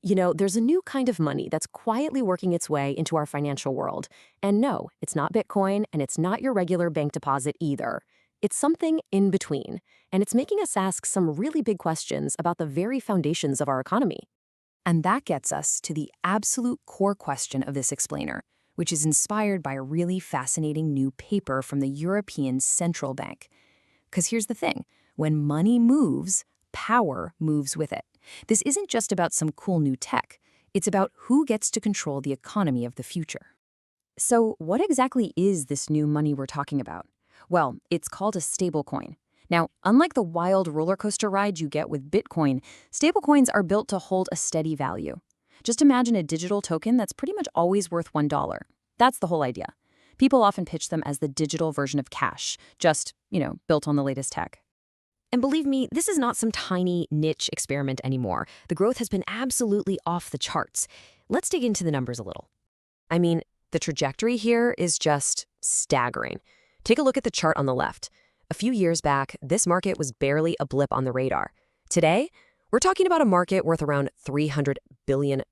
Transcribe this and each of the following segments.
There's a new kind of money that's quietly working its way into our financial world. And no, it's not Bitcoin, and it's not your regular bank deposit either. It's something in between, and it's making us ask some really big questions about the very foundations of our economy. And that gets us to the absolute core question of this explainer, which is inspired by a really fascinating new paper from the European Central Bank. Because here's the thing, when money moves, power moves with it. This isn't just about some cool new tech. It's about who gets to control the economy of the future. So what exactly is this new money we're talking about? Well, it's called a stablecoin. Now, unlike the wild roller coaster ride you get with Bitcoin, stablecoins are built to hold a steady value. Just imagine a digital token that's pretty much always worth $1. That's the whole idea. People often pitch them as the digital version of cash, just, built on the latest tech. And believe me, this is not some tiny niche experiment anymore. The growth has been absolutely off the charts. Let's dig into the numbers a little. I mean, the trajectory here is just staggering. Take a look at the chart on the left. A few years back, this market was barely a blip on the radar. Today, we're talking about a market worth around $300 billion.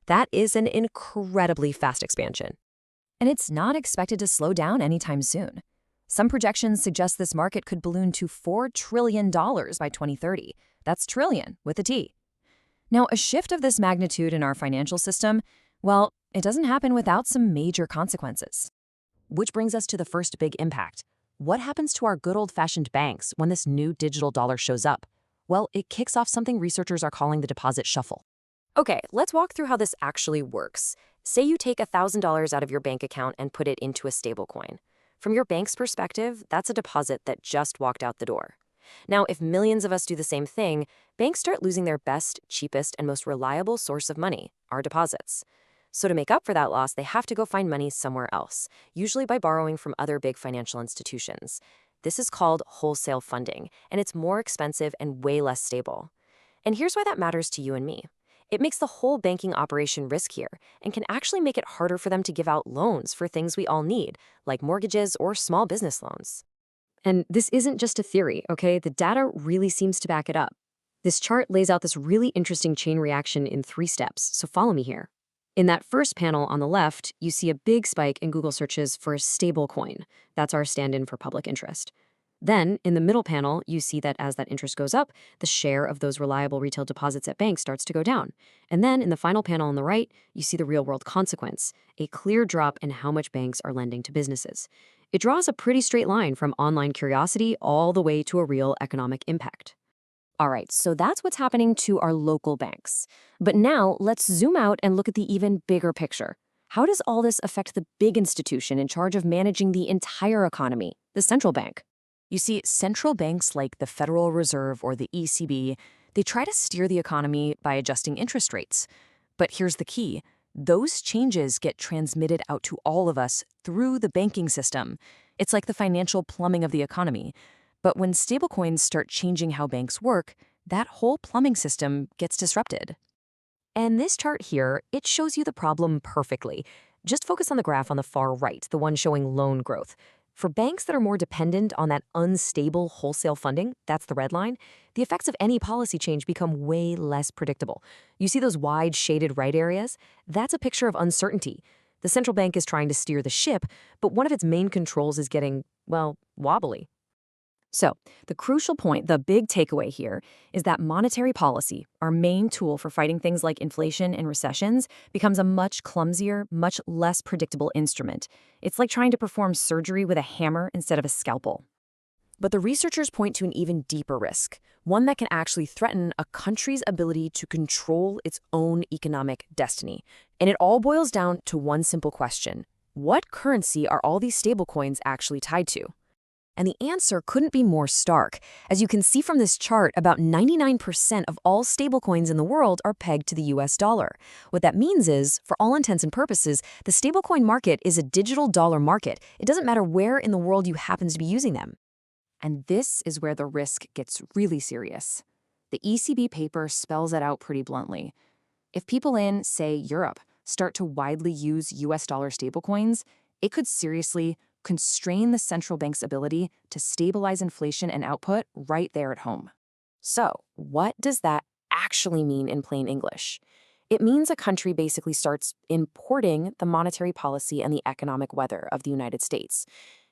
That is an incredibly fast expansion. And it's not expected to slow down anytime soon. Some projections suggest this market could balloon to $4 trillion by 2030. That's trillion with a T. Now, a shift of this magnitude in our financial system, well, it doesn't happen without some major consequences. Which brings us to the first big impact. What happens to our good old-fashioned banks when this new digital dollar shows up? Well, it kicks off something researchers are calling the deposit shuffle. Okay, let's walk through how this actually works. Say you take $1,000 out of your bank account and put it into a stablecoin. From your bank's perspective, that's a deposit that just walked out the door. Now, if millions of us do the same thing, banks start losing their best, cheapest, and most reliable source of money, our deposits. So to make up for that loss, they have to go find money somewhere else, usually by borrowing from other big financial institutions. This is called wholesale funding, and it's more expensive and way less stable. And here's why that matters to you and me. It makes the whole banking operation riskier and can actually make it harder for them to give out loans for things we all need, like mortgages or small business loans. And this isn't just a theory, okay? The data really seems to back it up. This chart lays out this really interesting chain reaction in 3 steps, so follow me here. In that first panel on the left, you see a big spike in Google searches for stablecoin. That's our stand-in for public interest. Then, in the middle panel, you see that as that interest goes up, the share of those reliable retail deposits at banks starts to go down. And then, in the final panel on the right, you see the real-world consequence, a clear drop in how much banks are lending to businesses. It draws a pretty straight line from online curiosity all the way to a real economic impact. All right, so that's what's happening to our local banks. But now, let's zoom out and look at the even bigger picture. How does all this affect the big institution in charge of managing the entire economy, the central bank? You see, central banks like the Federal Reserve or the ECB, they try to steer the economy by adjusting interest rates. But here's the key. Those changes get transmitted out to all of us through the banking system. It's like the financial plumbing of the economy. But when stablecoins start changing how banks work, that whole plumbing system gets disrupted. And this chart here, it shows you the problem perfectly. Just focus on the graph on the far right, the one showing loan growth. For banks that are more dependent on that unstable wholesale funding, that's the red line, the effects of any policy change become way less predictable. You see those wide shaded right areas? That's a picture of uncertainty. The central bank is trying to steer the ship, but one of its main controls is getting, well, wobbly. So, the crucial point, the big takeaway here, is that monetary policy, our main tool for fighting things like inflation and recessions, becomes a much clumsier, much less predictable instrument. It's like trying to perform surgery with a hammer instead of a scalpel. But the researchers point to an even deeper risk, one that can actually threaten a country's ability to control its own economic destiny. And it all boils down to one simple question. What currency are all these stablecoins actually tied to? And the answer couldn't be more stark. As you can see from this chart, about 99% of all stablecoins in the world are pegged to the US dollar. What that means is, for all intents and purposes, the stablecoin market is a digital dollar market. It doesn't matter where in the world you happen to be using them. And this is where the risk gets really serious. The ECB paper spells it out pretty bluntly. If people in, say, Europe, start to widely use US dollar stablecoins, it could seriously constrain the central bank's ability to stabilize inflation and output right there at home. So, what does that actually mean in plain English? It means a country basically starts importing the monetary policy and the economic weather of the United States.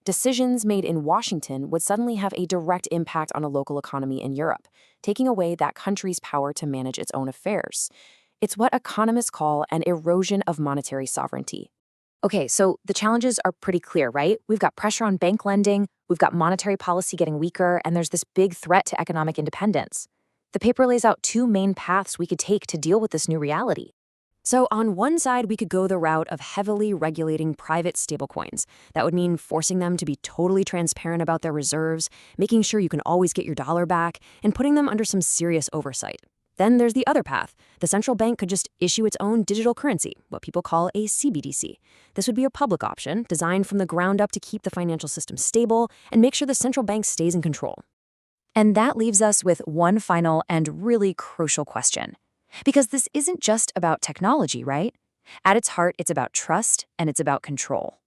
Decisions made in Washington would suddenly have a direct impact on a local economy in Europe, taking away that country's power to manage its own affairs. It's what economists call an erosion of monetary sovereignty. Okay, so the challenges are pretty clear, right? We've got pressure on bank lending, we've got monetary policy getting weaker, and there's this big threat to economic independence. The paper lays out two main paths we could take to deal with this new reality. So on one side, we could go the route of heavily regulating private stablecoins. That would mean forcing them to be totally transparent about their reserves, making sure you can always get your dollar back, and putting them under some serious oversight. Then there's the other path. The central bank could just issue its own digital currency, what people call a CBDC. This would be a public option, designed from the ground up to keep the financial system stable and make sure the central bank stays in control. And that leaves us with one final and really crucial question. Because this isn't just about technology, right? At its heart, it's about trust and it's about control.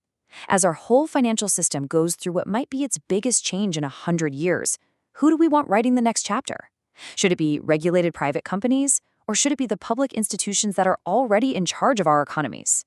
As our whole financial system goes through what might be its biggest change in 100 years, who do we want writing the next chapter? Should it be regulated private companies, or should it be the public institutions that are already in charge of our economies?